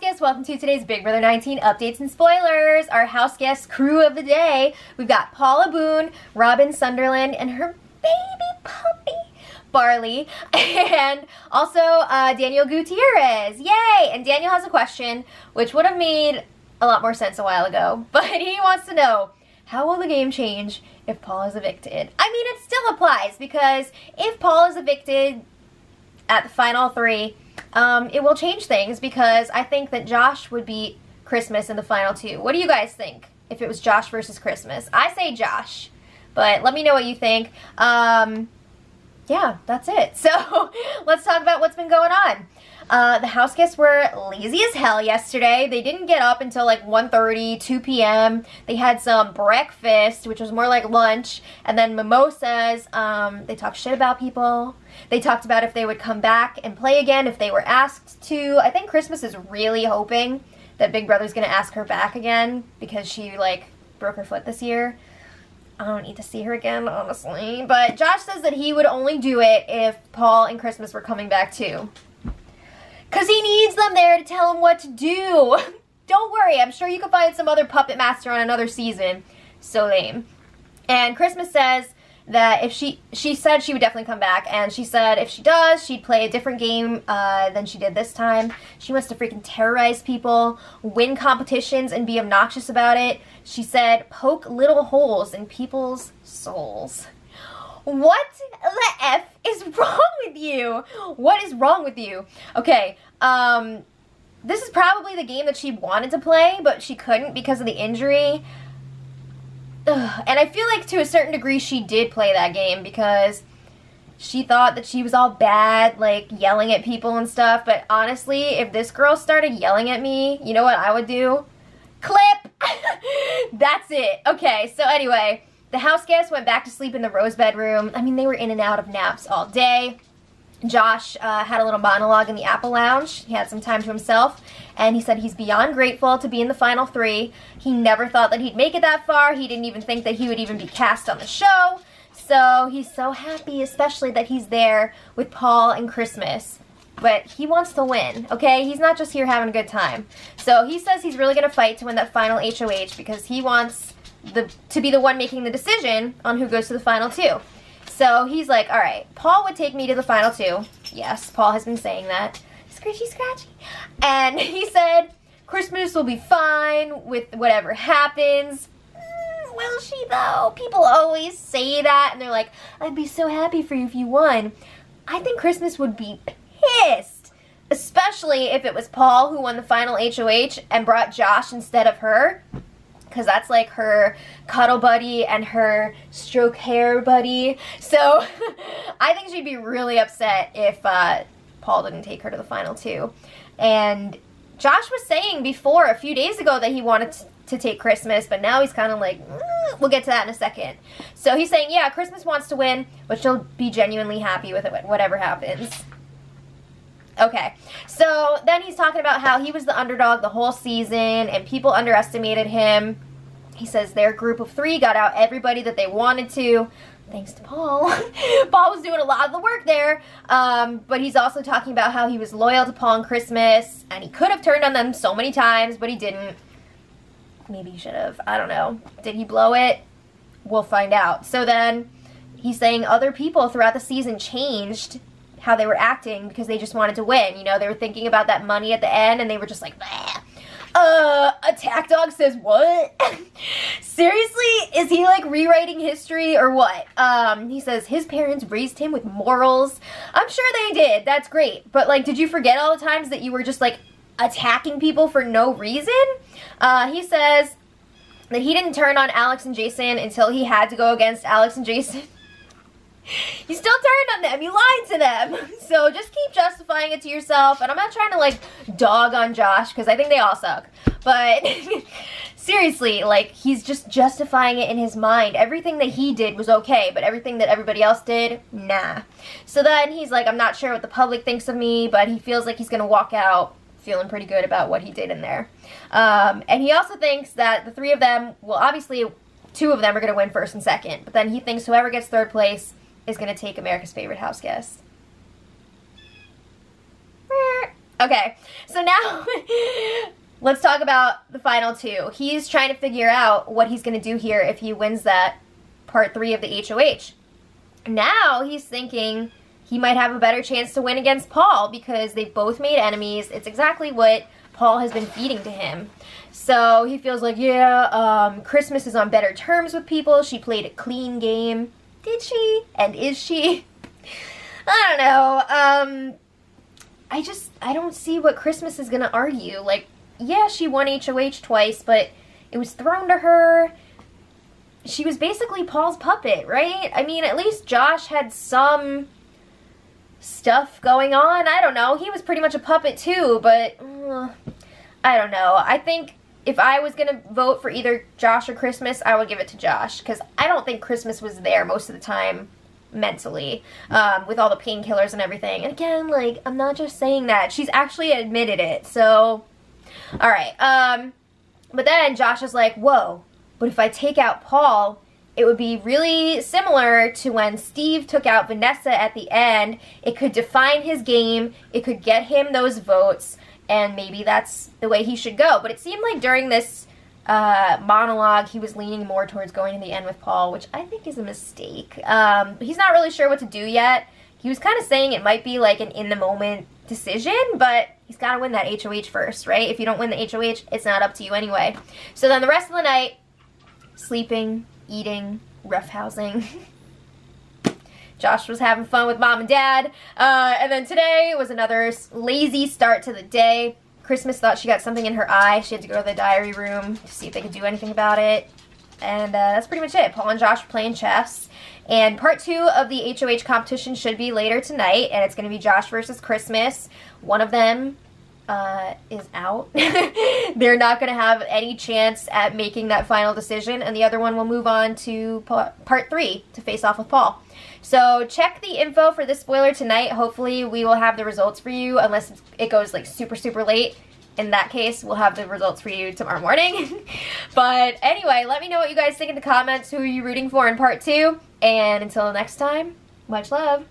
guests, welcome to today's Big Brother 19 updates and spoilers. Our house guest crew of the day, we've got Paula Boone, Robin Sunderland, and her baby puppy, Barley, and also Daniel Gutierrez. Yay! And Daniel has a question, which would have made a lot more sense a while ago, but he wants to know, how will the game change if Paul is evicted? I mean, it still applies, because if Paul is evicted at the final 3, it will change things, because I think that Josh would beat Christmas in the final 2. What do you guys think if it was Josh versus Christmas? I say Josh, but let me know what you think. Yeah, that's it. So let's talk about what's been going on. The house guests were lazy as hell yesterday. They didn't get up until like 1:30, 2 p.m. They had some breakfast, which was more like lunch, and then mimosas. They talked shit about people. They talked about if they would come back and play again if they were asked to. I think Christmas is really hoping that Big Brother's gonna ask her back again because she like broke her foot this year. I don't need to see her again, honestly. But Josh says that he would only do it if Paul and Christmas were coming back too. Because he needs them there to tell him what to do. Don't worry, I'm sure you can find some other puppet master on another season. So lame. And Christmas says that if she said she would definitely come back, and she said if she does, she'd play a different game than she did this time. She wants to freaking terrorize people, win competitions, and be obnoxious about it. She said poke little holes in people's souls. What the F is wrong with you? What is wrong with you? Okay, this is probably the game that she wanted to play, but she couldn't because of the injury. Ugh. And I feel like to a certain degree she did play that game because she thought that she was all bad, like yelling at people and stuff. But honestly, if this girl started yelling at me, you know what I would do? Clip! That's it. Okay, so anyway, the house guests went back to sleep in the Rose bedroom. I mean, they were in and out of naps all day. Josh had a little monologue in the Apple Lounge. He had some time to himself, and he said he's beyond grateful to be in the final 3. He never thought that he'd make it that far. He didn't even think that he would even be cast on the show. So he's so happy, especially that he's there with Paul and Christmas. But he wants to win, okay? He's not just here having a good time. So he says he's really going to fight to win that final HOH because he wants to be the one making the decision on who goes to the final 2. So he's like, all right, Paul would take me to the final 2. Yes, Paul has been saying that. Scratchy, scratchy. And he said, Christmas will be fine with whatever happens. Will she though? People always say that, and they're like, I'd be so happy for you if you won. I think Christmas would be pissed, especially if it was Paul who won the final HOH and brought Josh instead of her. Because that's like her cuddle buddy and her stroke hair buddy. So I think she'd be really upset if Paul didn't take her to the final 2. And Josh was saying before, a few days ago, that he wanted to take Christmas, but now he's kind of like, we'll get to that in a second. So he's saying, yeah, Christmas wants to win, but she'll be genuinely happy with it, whatever happens. Okay, so then he's talking about how he was the underdog the whole season and people underestimated him. He says their group of 3 got out everybody that they wanted to, thanks to Paul. Paul was doing a lot of the work there, but he's also talking about how he was loyal to Paul and Christmas, and he could have turned on them so many times, but he didn't. Maybe he should have. I don't know. Did he blow it? We'll find out. So then he's saying other people throughout the season changed how they were acting because they just wanted to win. You know, they were thinking about that money at the end and they were just like, bah. Attack Dog says what? Seriously? Is he like rewriting history or what? He says his parents raised him with morals. I'm sure they did. That's great. But like, did you forget all the times that you were just like attacking people for no reason? He says that he didn't turn on Alex and Jason until he had to go against Alex and Jason. You still turned on them. You lied to them. So just keep justifying it to yourself. And I'm not trying to like dog on Josh because I think they all suck. But seriously, like he's just justifying it in his mind. Everything that he did was okay, but everything that everybody else did, nah. So then he's like, I'm not sure what the public thinks of me, but he feels like he's going to walk out feeling pretty good about what he did in there. And he also thinks that the 3 of them, well obviously 2 of them are going to win first and second. But then he thinks whoever gets 3rd place is going to take America's favorite house guest. Okay, so now let's talk about the final two. He's trying to figure out what he's going to do here if he wins that part 3 of the HOH. Now he's thinking he might have a better chance to win against Paul because they've both made enemies. It's exactly what Paul has been feeding to him. So he feels like, yeah, Christmas is on better terms with people. She played a clean game. Did she? And is she? I don't know. I don't see what Christmas is going to argue. Like, yeah, she won HOH twice, but it was thrown to her. She was basically Paul's puppet, right? I mean, at least Josh had some stuff going on. I don't know. He was pretty much a puppet too, but I don't know. I think if I was going to vote for either Josh or Christmas, I would give it to Josh because I don't think Christmas was there most of the time mentally with all the painkillers and everything. And again, like, I'm not just saying that. She's actually admitted it. So, all right. But then Josh is like, whoa, but if I take out Paul, it would be really similar to when Steve took out Vanessa at the end. It could define his game. It could get him those votes. And maybe that's the way he should go. But it seemed like during this monologue, he was leaning more towards going to the end with Paul, which I think is a mistake. He's not really sure what to do yet. He was kind of saying it might be like an in-the-moment decision, but he's got to win that HOH first, right? If you don't win the HOH, it's not up to you anyway. So then the rest of the night, sleeping, eating, roughhousing. Josh was having fun with mom and dad. And then today was another lazy start to the day. Christmas thought she got something in her eye. She had to go to the diary room to see if they could do anything about it. And that's pretty much it. Paul and Josh were playing chess. And part 2 of the HOH competition should be later tonight. And it's going to be Josh versus Christmas. One of them is out. They're not going to have any chance at making that final decision. And the other one will move on to part 3 to face off with Paul. So check the info for this spoiler tonight. Hopefully we will have the results for you unless it goes like super, super late. In that case, we'll have the results for you tomorrow morning. But anyway, let me know what you guys think in the comments. Who are you rooting for in part 2? And until next time, much love.